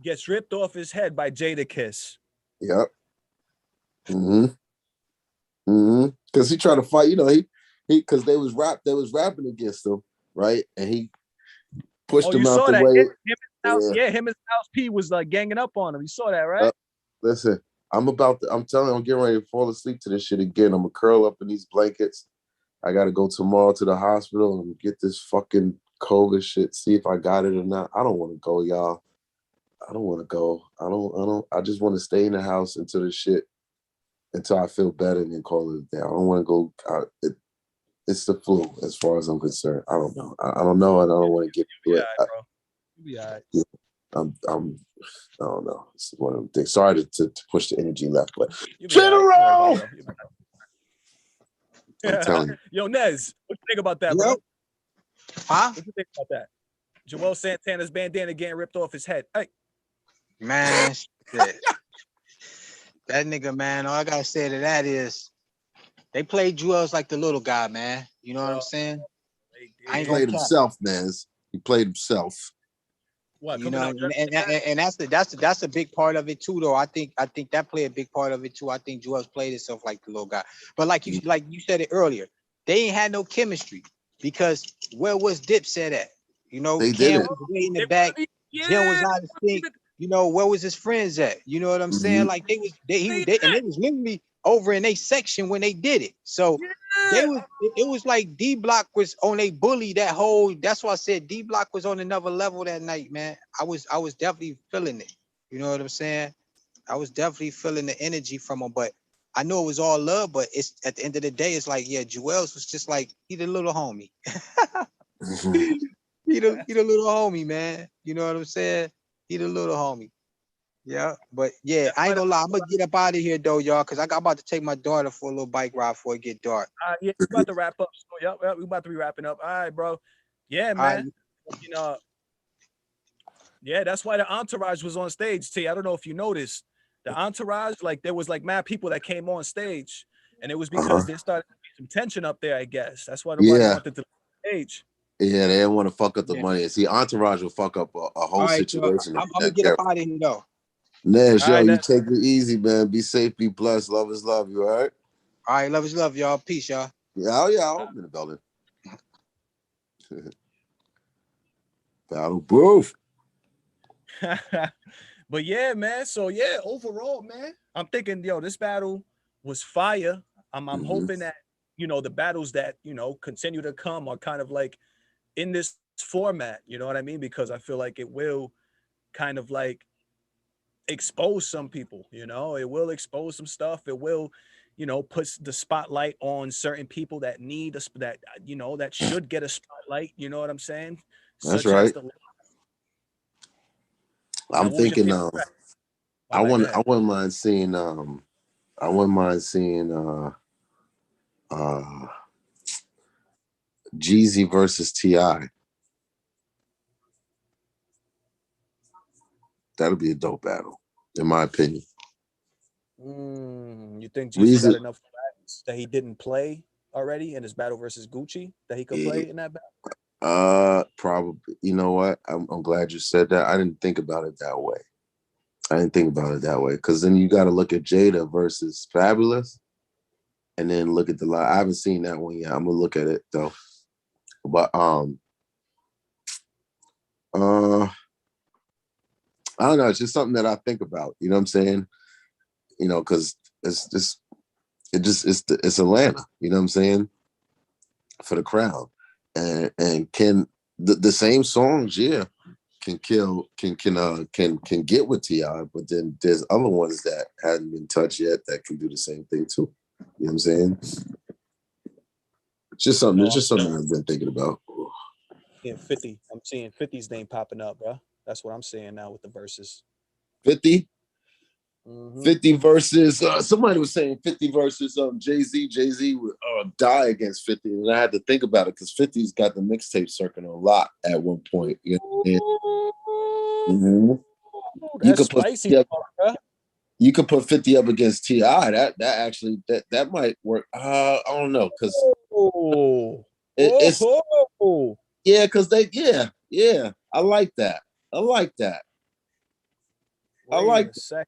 gets ripped off his head by Jadakiss. Yep. Because he tried to fight, he because they was rapping against him, right? And he pushed him out the way. Him and Styles P was like ganging up on him. You saw that, right? Listen, I'm telling you, I'm getting ready to fall asleep to this shit again. I'm gonna curl up in these blankets. I gotta go tomorrow to the hospital and get this fucking COVID shit, see if I got it or not. I don't want to go, y'all. I don't want to go. I just want to stay in the house until I feel better and then call it a day. I don't want to go. It's the flu, as far as I'm concerned. I don't know. I don't know, and I don't want to get through it. be all right. I'm I don't know. It's one of them things. Sorry to push the energy left, but You be all right. Don't worry about it, General. bro. I'm telling you. Yo, Nez, what you think about that, Yep. bro? Huh? What you think about that? Joel Santana's bandana getting ripped off his head. Hey, Man, shit. That nigga, man, all I gotta say to that is they played Jewels like the little guy, man. You know what I'm saying? I He ain't gonna played cap. himself, man. He played himself. what You coming know, out? and that's a big part of it too, though. I think that played a big part of it too. I think Jewels played himself like the little guy. But like you said it earlier, they ain't had no chemistry because where was Dipset at? You know, They did Cam it. was way in the back. Jim was out of sync. You know, where was his friends at? You know what I'm saying? Like they was literally over in a section when they did it. So it was like D Block was on a bully that whole. That's why I said D Block was on another level that night, man. I was definitely feeling it. You know what I'm saying? I was definitely feeling the energy from him, but I know it was all love. But it's at the end of the day, it's like, yeah, Jewels was just like he the little homie. he the little homie, man. You know what I'm saying? He the little homie. Yeah, but yeah, I ain't gonna lie. I'm gonna get up out of here though, y'all, because I'm about to take my daughter for a little bike ride before it get dark. Yeah, we about to wrap up. So, yep, we about to be wrapping up. All right, bro. Yeah, man. You know, yeah, that's why the entourage was on stage. T, I don't know if you noticed the entourage. Like there was like mad people that came on stage, and it was because there started to be some tension up there. I guess that's why nobody Yeah. wanted to stage. Yeah, they didn't want to fuck up the Yeah. money. See, Entourage will fuck up a whole All right, situation. I'm gonna get up out of here though. Nez, All yo, right, you Nez. take it easy, man. Be safe, be blessed. Love is love. You all right? All right, love is love, y'all. Peace, y'all. Yeah, I'm in the building. Battle proof. But yeah, man. So yeah, overall, man, I'm thinking, yo, this battle was fire. I'm hoping that the battles that continue to come are kind of like in this format. You know what I mean? Because I feel like it will kind of like expose some people. It will expose some stuff. It will, put the spotlight on certain people that need us that should get a spotlight. You know what I'm saying? That's Such as right. the. I'm thinking. I Go ahead. wouldn't mind seeing. I wouldn't mind seeing. Jeezy versus T.I. That'll be a dope battle, in my opinion. You think Jeezy Reason, got enough facts that he didn't play already in his battle versus Gucci that he could play in that battle? probably. You know what? I'm glad you said that. I didn't think about it that way. Because then you got to look at Jada versus Fabulous, and then look at the line. I haven't seen that one yet. I'm gonna look at it though. But I don't know. It's just something that I think about. You know what I'm saying? Because it's Atlanta. You know what I'm saying? For the crowd, and can the same songs, can get with T.I., but then there's other ones that hadn't been touched yet that can do the same thing too. You know what I'm saying? It's just something I've been thinking about. Yeah, 50. I'm seeing 50's name popping up, bro. That's what I'm seeing now with the verses. 50? 50 versus somebody was saying 50 versus Jay-Z. Jay-Z would die against 50, and I had to think about it because 50's got the mixtape circuit a lot at one point. You know, you That's could put spicy, 50 up, bro. you could put 50 up against T.I. That actually that might work. I don't know because it's because I like that. Wait a second.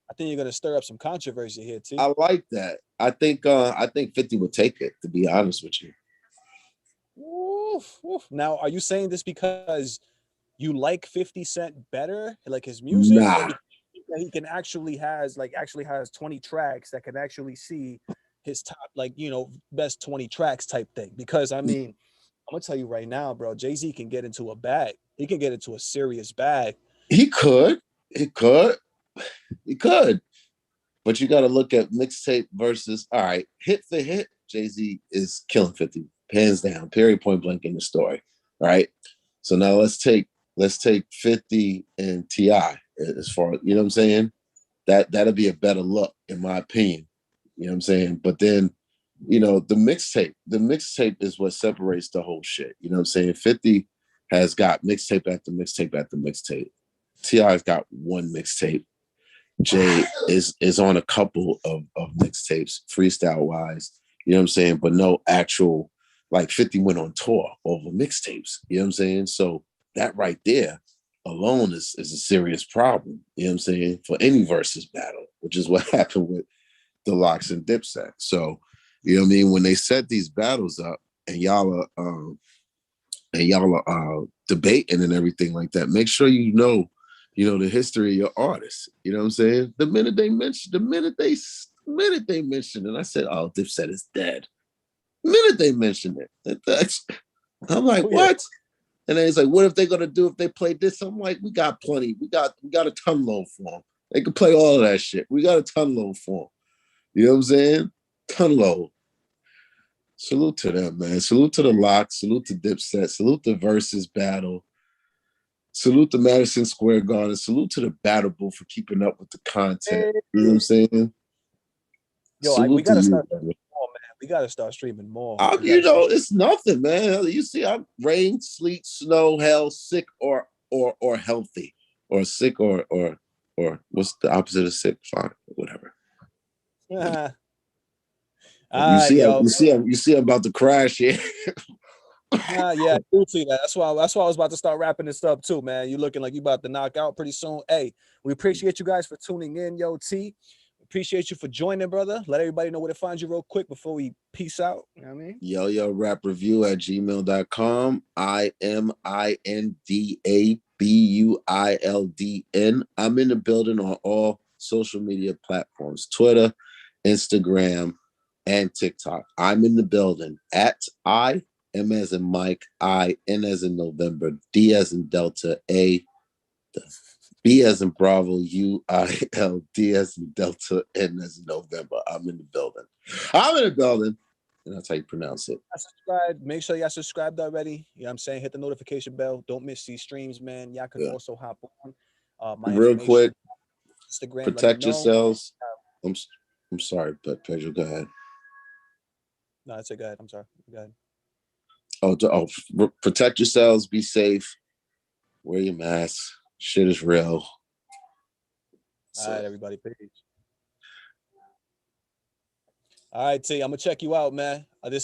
I think you're gonna stir up some controversy here, T. I like that. I think 50 would take it, to be honest with you. Now, are you saying this because you like 50 Cent better, like his music, or because he can actually has 20 tracks that can actually see his top, best 20 tracks type thing? Because I mean, I'm gonna tell you right now, bro, Jay-Z can get into a bag. He can get into a serious bag. He could. But you got to look at mixtape versus, all right, hit for hit, Jay-Z is killing 50, hands down, period, point blank in the story. All right. So now let's take let's take 50 and T.I. as far, you know what I'm saying? That'll be a better look, in my opinion. You know what I'm saying? But then, you know, the mixtape is what separates the whole shit. You know what I'm saying? 50 has got mixtape after mixtape after mixtape. T.I.'s got one mixtape. Jay is on a couple of mixtapes, freestyle wise. You know what I'm saying? But no actual, like 50 went on tour over mixtapes. You know what I'm saying? So that right there alone is a serious problem. You know what I'm saying? For any versus battle, which is what happened with the L.O.X and Dipset. So, you know what I mean? When they set these battles up and y'all are debating and everything like that, make sure you know the history of your artists. You know what I'm saying? The minute they mention it, I said, "Oh, Dipset is dead." The minute they mentioned it, I'm like, "What?" And then he's like, "What if they're gonna do if they play this?" I'm like, "We got plenty. We got a ton load for them. They can play all of that shit. We got a ton load for them." You know what I'm saying? Ton load. Salute to them, man. Salute to the L.O.X. Salute to Dipset. Salute the Versus battle. Salute to Madison Square Garden. Salute to the Battle Booth for keeping up with the content. You know what I'm saying? Yo, we gotta start streaming more, man. We gotta start streaming more. It's nothing, man. You see, I'm rain, sleet, snow, hell, sick or healthy, or sick or what's the opposite of sick? Fine, whatever. You see, I'm about to crash here. Yeah, I do see that. That's why I was about to start wrapping this up too, man. You looking like you about to knock out pretty soon. Hey, we appreciate you guys for tuning in, yo. T, appreciate you for joining, brother. Let everybody know where to find you real quick before we peace out. You know what I mean? YoYoRapReview@gmail.com. IMINDABUILDN. I'm in the building on all social media platforms: Twitter, Instagram, and TikTok. I'm in the building at M as in Mike, I, N as in November, D as in Delta, A, B as in Bravo, UIL, D as in Delta, N as in November. I'm in the building. And that's how you pronounce it. Subscribe. Make sure y'all subscribed already. You know what I'm saying? Hit the notification bell. Don't miss these streams, man. Y'all can also hop on. My Real quick, Instagram. Protect yourselves. I'm sorry, but Pedro, go ahead. No, that's it. Go ahead. I'm sorry. Go ahead. Protect yourselves. Be safe. Wear your mask. Shit is real. All right, everybody. Peace. All right, T. I'm gonna check you out, man. This